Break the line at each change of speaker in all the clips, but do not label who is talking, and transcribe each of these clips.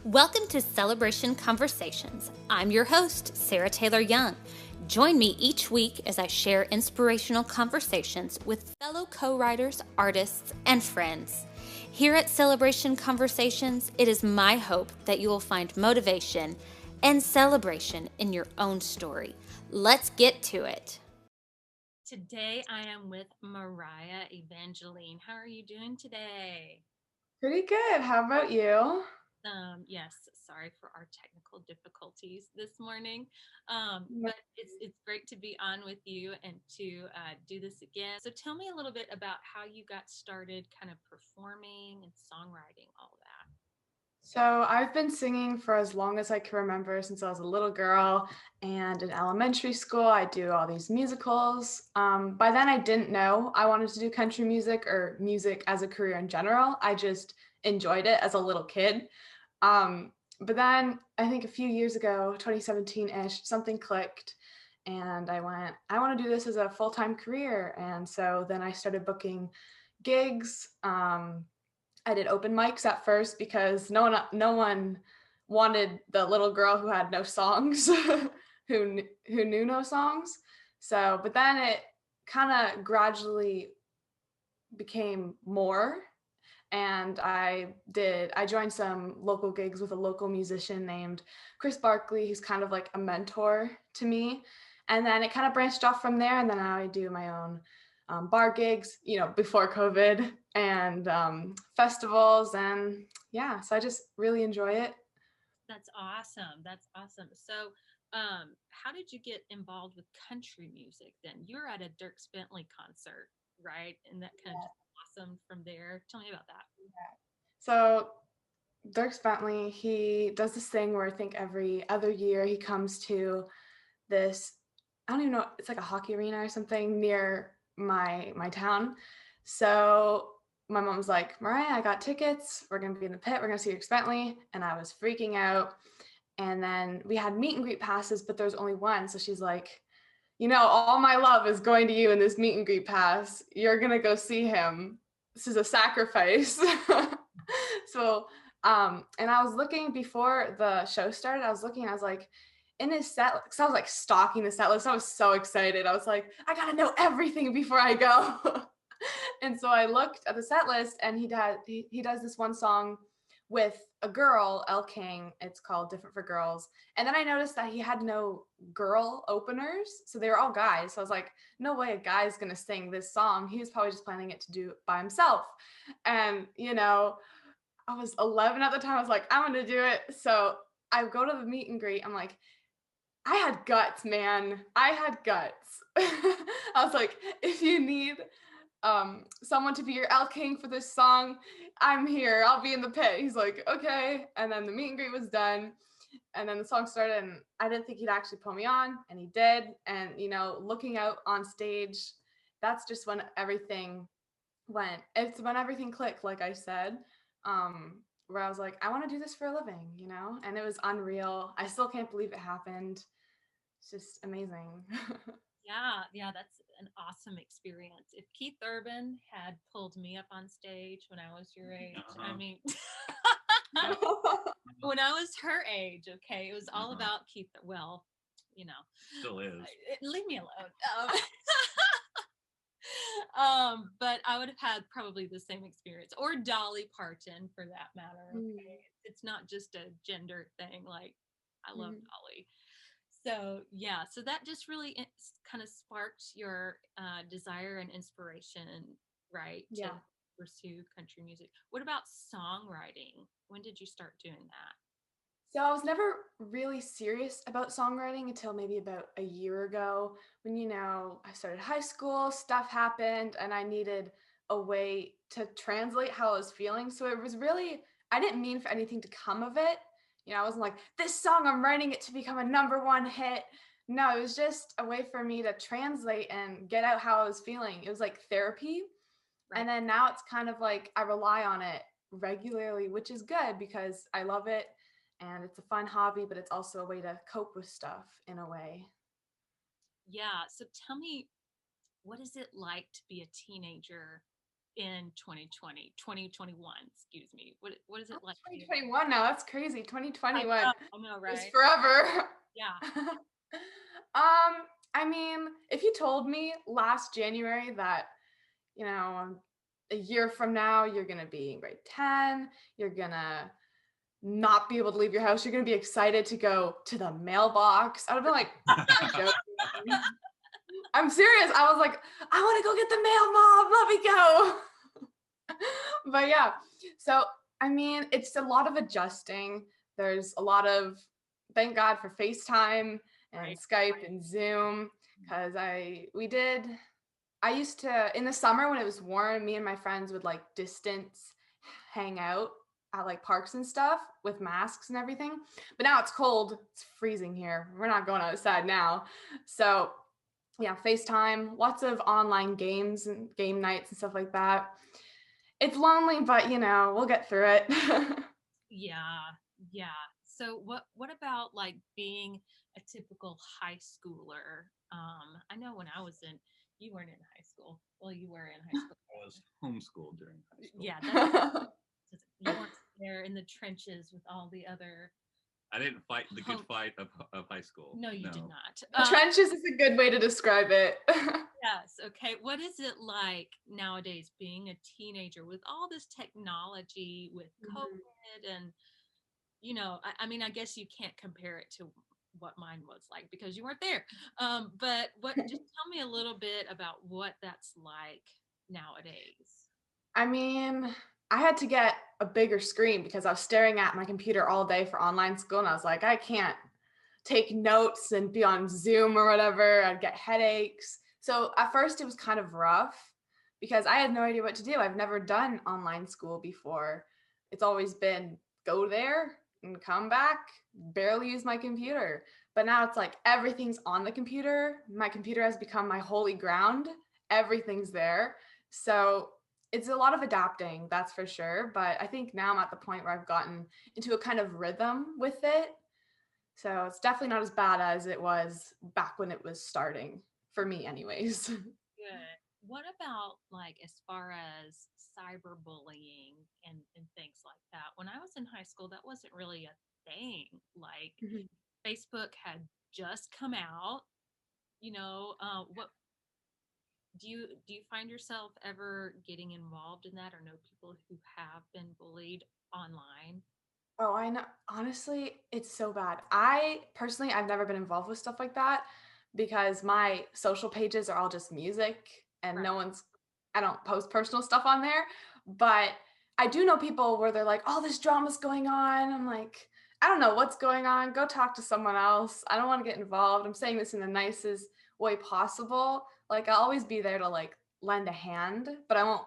Welcome to Celebration Conversations. I'm your host, Sarah Taylor Young. Join me each week as I share inspirational conversations with fellow co-writers, artists, and friends. Here at Celebration Conversations, it is my hope that you will find motivation and celebration in your own story. Let's get to it. Today, I am with Mariah Evangeline. How are you doing today?
Pretty good. How about you?
Yes, sorry for our technical difficulties this morning, but it's great to be on with you and to do this again. So tell me a little bit about how you got started kind of performing and songwriting, all that.
So I've been singing for as long as I can remember, since I was a little girl. And in elementary school, I do all these musicals. By then, I didn't know I wanted to do country music or music as a career in general. I just enjoyed it as a little kid. But then I think a few years ago, 2017-ish, something clicked. And I went, I want to do this as a full-time career. And so then I started booking gigs. I did open mics at first because no one wanted the little girl who had no songs, who knew no songs. So, but then it kind of gradually became more, and I joined some local gigs with a local musician named Chris Barkley. He's kind of like a mentor to me. And then it kind of branched off from there, and then now I do my own bar gigs, before COVID, and festivals. And yeah, so I just really enjoy it.
That's awesome. That's awesome. So, how did you get involved with country music then? You're at a Dirk Bentley concert, right? And that kind of just blossomed from there. Tell me about that.
So Dirk Bentley, he does this thing where I think every other year he comes to this, I don't even know, it's like a hockey arena or something near my town. So my mom's like, Mariah, I got tickets. We're gonna be in the pit. We're gonna see Dirk Bentley. And I was freaking out. And then we had meet and greet passes, but there's only one. So she's like, all my love is going to you in this meet and greet pass. You're gonna go see him. This is a sacrifice. So, and I was looking before the show started. I was looking. I was like, in his set, because I was like stalking the set list. I was so excited. I was like, I gotta know everything before I go. And so I looked at the set list, and he does this one song with a girl, Elle King. It's called Different for Girls. And then I noticed that he had no girl openers. So they were all guys. So I was like, no way a guy's going to sing this song. He was probably just planning it to do by himself. And, I was 11 at the time. I was like, I'm going to do it. So I go to the meet and greet. I'm like, I had guts, man. I had guts. I was like, if you need someone to be your Elle King for this song, I'm here. I'll be in the pit. He's like, okay. And then the meet and greet was done. And then the song started, and I didn't think he'd actually put me on, and he did. And, looking out on stage, that's just when everything it's when everything clicked, like I said, where I was like, I want to do this for a living, and it was unreal. I still can't believe it happened. It's just amazing.
Yeah, that's an awesome experience. If Keith Urban had pulled me up on stage when I was your age, I mean, when I was her age, okay, it was all about Keith. Well,
Still is.
Leave me alone. But I would have had probably the same experience, or Dolly Parton for that matter. Okay, it's not just a gender thing. Like, I love Dolly. So yeah, so that just really kind of sparked your desire and inspiration, right, to pursue country music. What about songwriting? When did you start doing that?
So I was never really serious about songwriting until maybe about a year ago when, I started high school, stuff happened, and I needed a way to translate how I was feeling. So it was really, I didn't mean for anything to come of it. I wasn't like, this song, I'm writing it to become a #1 hit. No, it was just a way for me to translate and get out how I was feeling. It was like therapy. Right. And then now it's kind of like I rely on it regularly, which is good because I love it and it's a fun hobby, but it's also a way to cope with stuff in a way.
Yeah. So tell me, what is it like to be a teenager
in 2021, excuse me. What is it like?
2021 now. That's crazy. 2020
I
went
know,
is
right?
forever.
Yeah.
I mean, if you told me last January that, a year from now you're gonna be in grade 10, you're gonna not be able to leave your house, you're gonna be excited to go to the mailbox, I would be like, "You're joking." I'm serious. I was like, I want to go get the mail, Mom. Let me go. But yeah, so I mean, it's a lot of adjusting. There's a lot of, thank God for FaceTime and
Right.
Skype and Zoom, because I used to, in the summer when it was warm, me and my friends would like distance hang out at like parks and stuff with masks and everything. But now it's cold. It's freezing here. We're not going outside now. So yeah, FaceTime, lots of online games and game nights and stuff like that. It's lonely, but we'll get through it.
Yeah. Yeah. So what about like being a typical high schooler? I know when I was you weren't in high school. Well, you were in high school.
I was homeschooled during high school.
Yeah, that's you weren't there in the trenches with all the other.
I didn't fight the good fight of high school.
No, you did not.
The trenches is a good way to describe it.
Yes. Okay. What is it like nowadays being a teenager with all this technology, with COVID, and I mean, I guess you can't compare it to what mine was like because you weren't there. But just tell me a little bit about what that's like nowadays.
I mean, I had to get a bigger screen because I was staring at my computer all day for online school, and I was like, I can't take notes and be on Zoom or whatever. I'd get headaches. So at first it was kind of rough because I had no idea what to do. I've never done online school before. It's always been go there and come back, barely use my computer. But now it's like everything's on the computer. My computer has become my holy ground. Everything's there. So it's a lot of adapting, that's for sure. But I think now I'm at the point where I've gotten into a kind of rhythm with it. So it's definitely not as bad as it was back when it was starting, for me anyways.
Good. What about like as far as cyberbullying and things like that? When I was in high school, that wasn't really a thing. Like Facebook had just come out. What do you find yourself ever getting involved in that or know people who have been bullied online?
Oh, I know. Honestly, it's so bad. I've never been involved with stuff like that because my social pages are all just music and
Right.
I don't post personal stuff on there. But I do know people where they're like, oh, this drama's going on. I'm like, I don't know what's going on. Go talk to someone else. I don't want to get involved. I'm saying this in the nicest way possible. Like, I'll always be there to like lend a hand, but I won't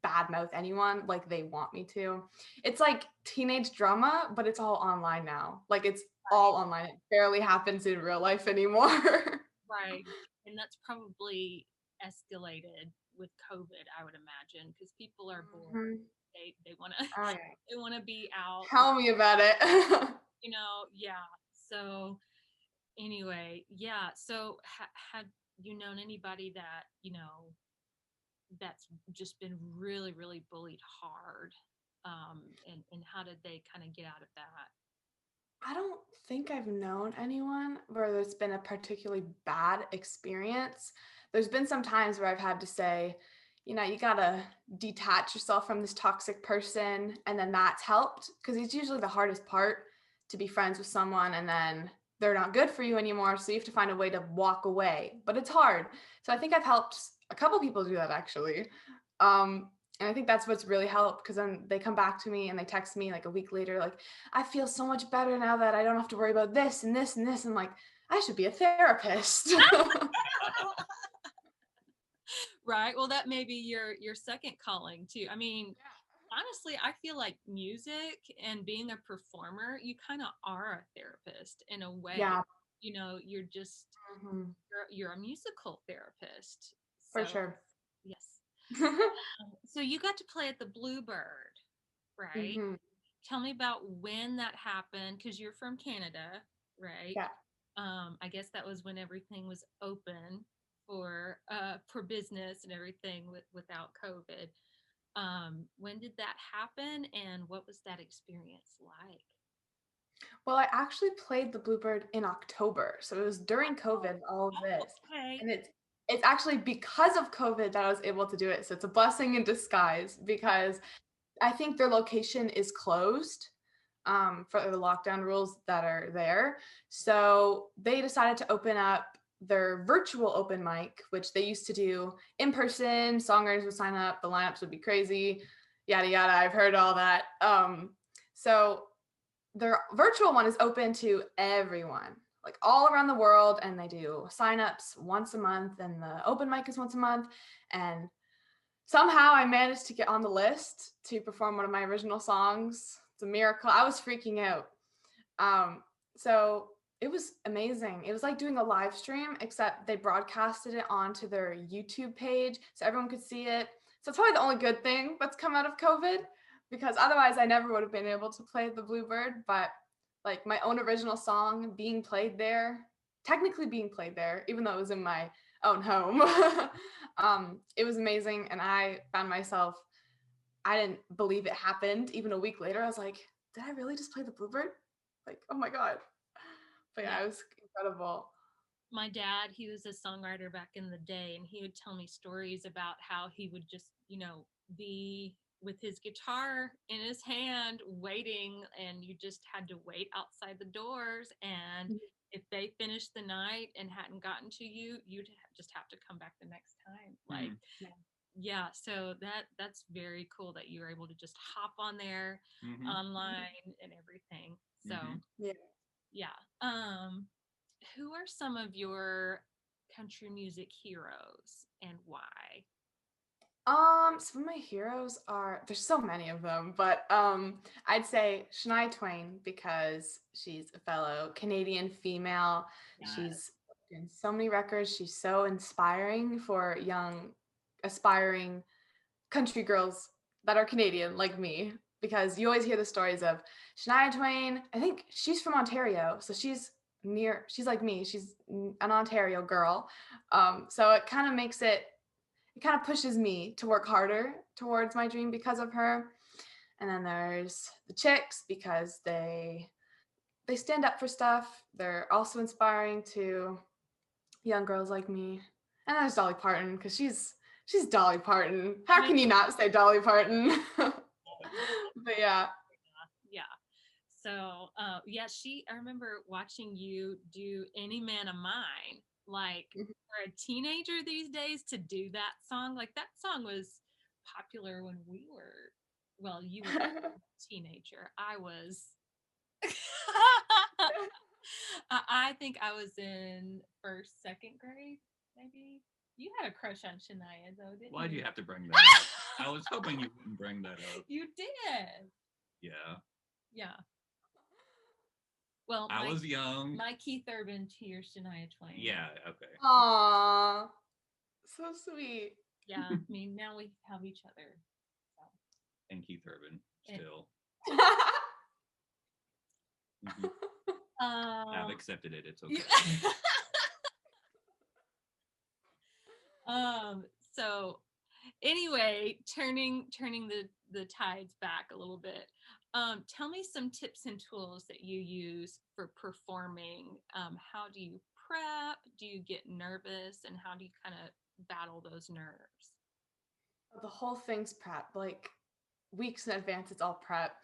badmouth anyone like they want me to. It's like teenage drama, but it's all online now. Like it's all online. It barely happens in real life anymore.
Right. And that's probably escalated with COVID, I would imagine, because people are bored.
Mhm.
They want to
Oh yeah.
they want to be out.
Tell me about it.
Yeah. So anyway, yeah. So had you known anybody that that's just been really really bullied hard, and how did they kind of get out of that?
I don't think I've known anyone where there's been a particularly bad experience. There's been some times where I've had to say, you gotta detach yourself from this toxic person, and then that's helped because it's usually the hardest part to be friends with someone and then they're not good for you anymore. So you have to find a way to walk away, but it's hard. So I think I've helped a couple people do that actually. And I think that's what's really helped because then they come back to me and they text me like a week later, like, I feel so much better now that I don't have to worry about this and this and this. I'm like, I should be a therapist.
Right. Well, that may be your second calling too. I mean, honestly, I feel like music and being a performer, you kind of are a therapist in a way.
Yeah.
You're just
Mhm.
you're a musical therapist.
For
So,
sure.
yes. So you got to play at the Bluebird, right?
Mhm.
Tell me about when that happened because you're from Canada, right?
Yeah.
I guess that was when everything was open for business and everything without COVID. When did that happen, and what was that experience like?
Well, I actually played the Bluebird in October, so it was during COVID, all of this.
Okay.
And it's actually because of COVID that I was able to do it. So it's a blessing in disguise because I think their location is closed for the lockdown rules that are there. So they decided to open up their virtual open mic, which they used to do in person. Songwriters would sign up, the lineups would be crazy, yada yada. I've heard all that. So their virtual one is open to everyone, like all around the world, and they do signups once a month, and the open mic is once a month. And somehow I managed to get on the list to perform one of my original songs. It's a miracle. I was freaking out. So it was amazing. It was like doing a live stream, except they broadcasted it onto their YouTube page so everyone could see it. So it's probably the only good thing that's come out of COVID, because otherwise I never would have been able to play the Bluebird. But like my own original song being played there, technically being played there, even though it was in my own home, it was amazing. And I found myself, I didn't believe it happened. Even a week later, I was like, did I really just play the Bluebird? Like, oh my God. But yeah, it was incredible.
My dad, he was a songwriter back in the day, and he would tell me stories about how he would just, be with his guitar in his hand waiting, and you just had to wait outside the doors. And if they finished the night and hadn't gotten to you, you'd just have to come back the next time. Like, yeah, so that's very cool that you were able to just hop on there online and everything. So yeah. Who are some of your country music heroes, and why?
Some of my heroes there's so many of them, but I'd say Shania Twain, because she's a fellow Canadian female.
Yes.
She's in so many records. She's so inspiring for young, aspiring country girls that are Canadian like me, because you always hear the stories of Shania Twain. I think she's from Ontario, so she's like me. She's an Ontario girl. So it kind of pushes me to work harder towards my dream because of her. And then there's the Chicks, because they stand up for stuff. They're also inspiring to young girls like me. And there's Dolly Parton, because she's Dolly Parton. How can you not say Dolly Parton? But yeah.
So I remember watching you do Any Man of Mine. Like, for a teenager these days to do that song, like that song was popular when you were a teenager. I was I think I was in first, second grade, maybe. You had a crush on Shania, though, didn't you?
Why do you have to bring that up? I was hoping you wouldn't bring that up.
You did. Yeah. Well,
I was young.
My Keith Urban to your Shania Twain.
Yeah, okay.
Aww. So sweet.
Yeah, I mean, now we have each other. So.
And Keith Urban, still. I've accepted it. It's okay.
So anyway, turning the tides back a little bit. Tell me some tips and tools that you use for performing. How do you prep? Do you get nervous? And how do you kind of battle those nerves?
The whole thing's prep. Like weeks in advance, it's all prep.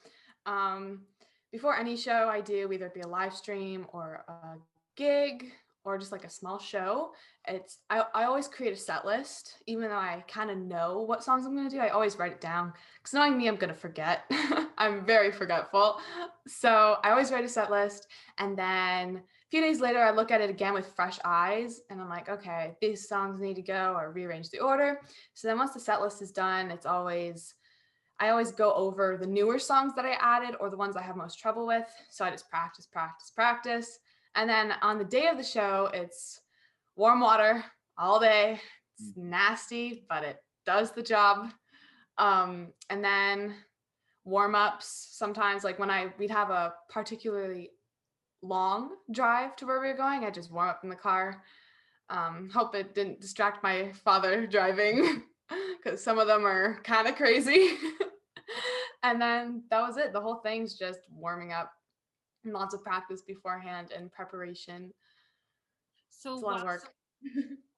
Before any show I do, either be a live stream or a gig or just like a small show, I always create a set list. Even though I kind of know what songs I'm going to do, I always write it down, because knowing me, I'm going to forget. I'm very forgetful. So I always write a set list, and then a few days later, I look at it again with fresh eyes, and I'm like, okay, these songs need to go, or rearrange the order. So then once the set list is done, I always go over the newer songs that I added or the ones I have most trouble with. So I just practice. And then on the day of the show, it's warm water all day. It's nasty, but it does the job. And then warm-ups sometimes, like when we'd have a particularly long drive to where we were going, I just warm up in the car. Hope it didn't distract my father driving. because some of them are kind of crazy. And then that was it. The whole thing's just warming up and lots of practice beforehand and preparation.
So
It's a lot of work.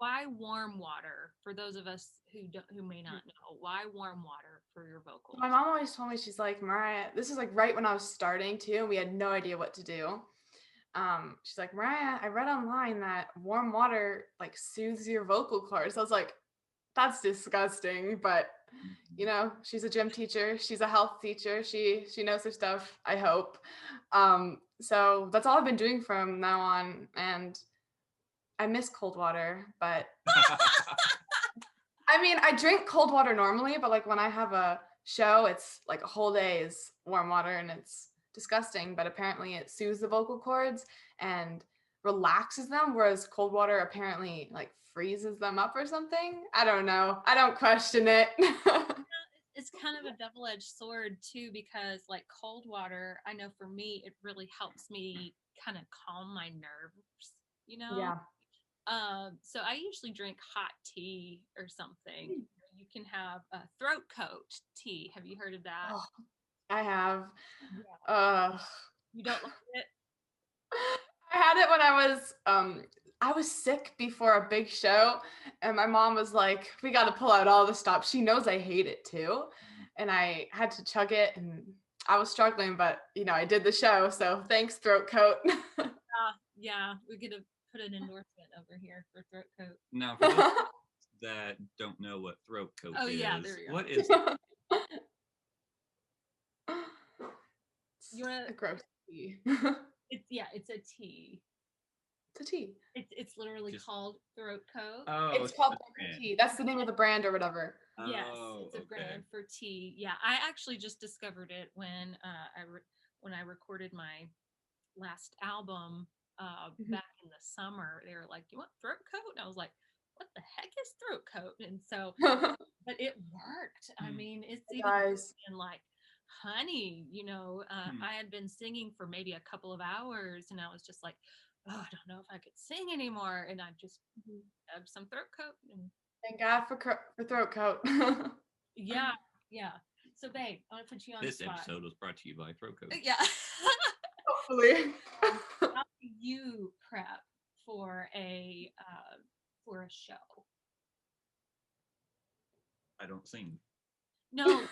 why warm water? For those of us who may not know, why warm water for your vocals?
My mom always told me, she's like, Mariah, this is like right when I was starting too, and we had no idea what to do. She's like, Mariah, I read online that warm water like soothes your vocal cords. I was like, that's disgusting, but you know, she's a gym teacher, she's a health teacher, she knows her stuff, I hope. So that's all I've been doing from now on, and I miss cold water, but I mean, I drink cold water normally, but like when I have a show, it's like a whole day is warm water and it's disgusting, but apparently it soothes the vocal cords and relaxes them, whereas cold water apparently like freezes them up or something. I don't know. I don't question it.
It's kind of a double-edged sword too, because like cold water, I know for me, it really helps me kind of calm my nerves, you know?
Yeah.
So I usually drink hot tea or something. You can have a throat coat tea. Have you heard of that?
Oh, I have.
Yeah. You don't like it?
I had it when I was sick before a big show, and my mom was like, we got to pull out all the stops. She knows I hate it too. And I had to chug it, and I was struggling, but you know, I did the show. So thanks, throat coat.
Yeah, we could have put an endorsement over here for throat coat.
Now, for those that don't know what throat coat is,
yeah, there you go.
what is
You want
a gross tea.
It's a tea.
It's a tea.
It's literally called throat coat.
Oh,
it's called tea. That's the name of the brand or whatever.
Yes, it's a brand for tea. Yeah, I actually just discovered it when I recorded my last album back in the summer. They were like, "You want throat coat?" And I was like, "What the heck is throat coat?" And so, but it worked. I mean, it's even in like honey. You know, I had been singing for maybe a couple of hours, and I was just like, "Oh, I don't know if I could sing anymore." And I just had some throat coat and.
Thank God for throat coat.
Yeah. So, babe, I want to put you on
this
the spot.
episode was brought to you by throat coat.
Yeah.
Hopefully.
How do you prep for a show?
I don't sing.
No.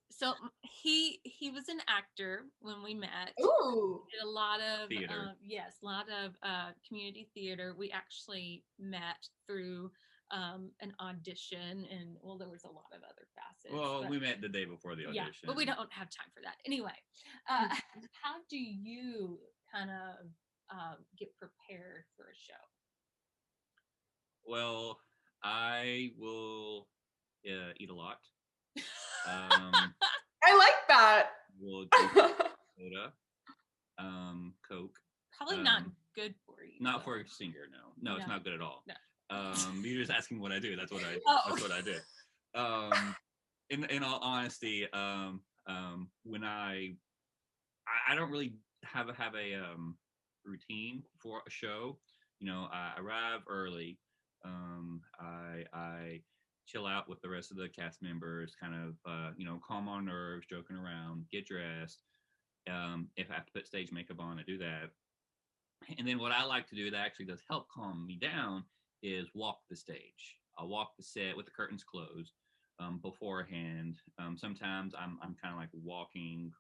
So he was an actor when we met.
Ooh.
He did a lot of
theater.
A lot of community theater. We actually met through an audition, and well, there was a lot of other facets.
Well, we met the day before the audition.
Yeah, but we don't have time for that. Anyway, how do you kind of get prepared for a show?
Well, I will eat a lot.
I like that.
We'll drink soda, Coke.
Probably not good for you.
Not for a singer, no, it's not good at all.
No.
You're just asking what I do. That's what I. That's what I do. In all honesty, when I don't really have a routine for a show. You know, I arrive early. I chill out with the rest of the cast members, kind of, calm our nerves, joking around, get dressed. If I have to put stage makeup on, I do that. And then what I like to do that actually does help calm me down is walk the stage. I'll walk the set with the curtains closed beforehand. Sometimes I'm kind of like walking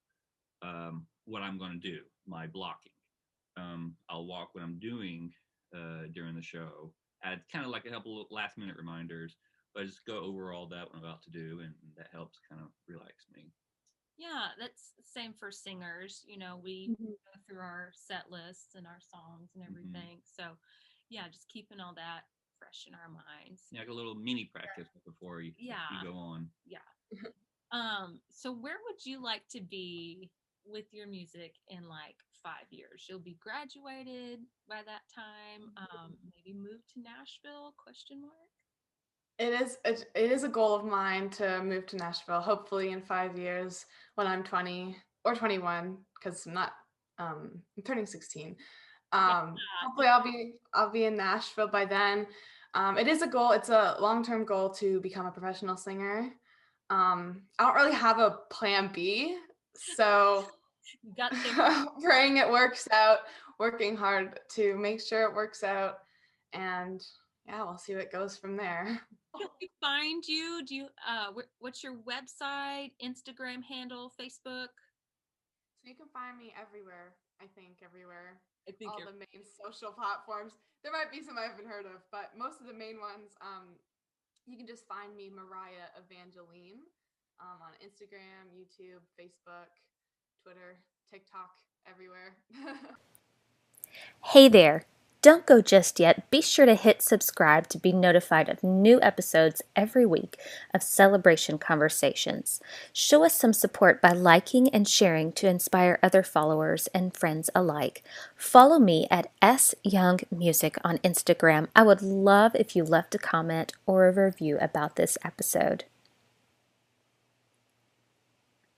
what I'm going to do, my blocking. I'll walk what I'm doing during the show. Add kind of like a couple of last minute reminders, but I just go over all that what I'm about to do, and that helps kind of relax me.
Yeah, that's the same for singers. You know, we go through our set lists and our songs and everything. So, yeah, just keeping all that fresh in our minds.
Yeah, like a little mini practice before you go on.
Yeah. So where would you like to be with your music in like 5 years? You'll be graduated by that time. Maybe move to Nashville? ?
It is a goal of mine to move to Nashville, hopefully in 5 years when I'm 20 or 21, because I'm turning 16. Hopefully I'll be in Nashville by then. It is a goal. It's a long-term goal to become a professional singer. I don't really have a plan B, so praying it works out, working hard to make sure it works out, and yeah, we'll see what goes from there.
Can we find you? Do you what's your website, Instagram handle, Facebook?
So you can find me everywhere. I think all
you're
the main social platforms. There might be some I haven't heard of, but most of the main ones, you can just find me Mariah Evangeline on Instagram, YouTube, Facebook, Twitter, TikTok, everywhere.
Hey there! Don't go just yet. Be sure to hit subscribe to be notified of new episodes every week of Celebration Conversations. Show us some support by liking and sharing to inspire other followers and friends alike. Follow me at syoungmusic on Instagram. I would love if you left a comment or a review about this episode.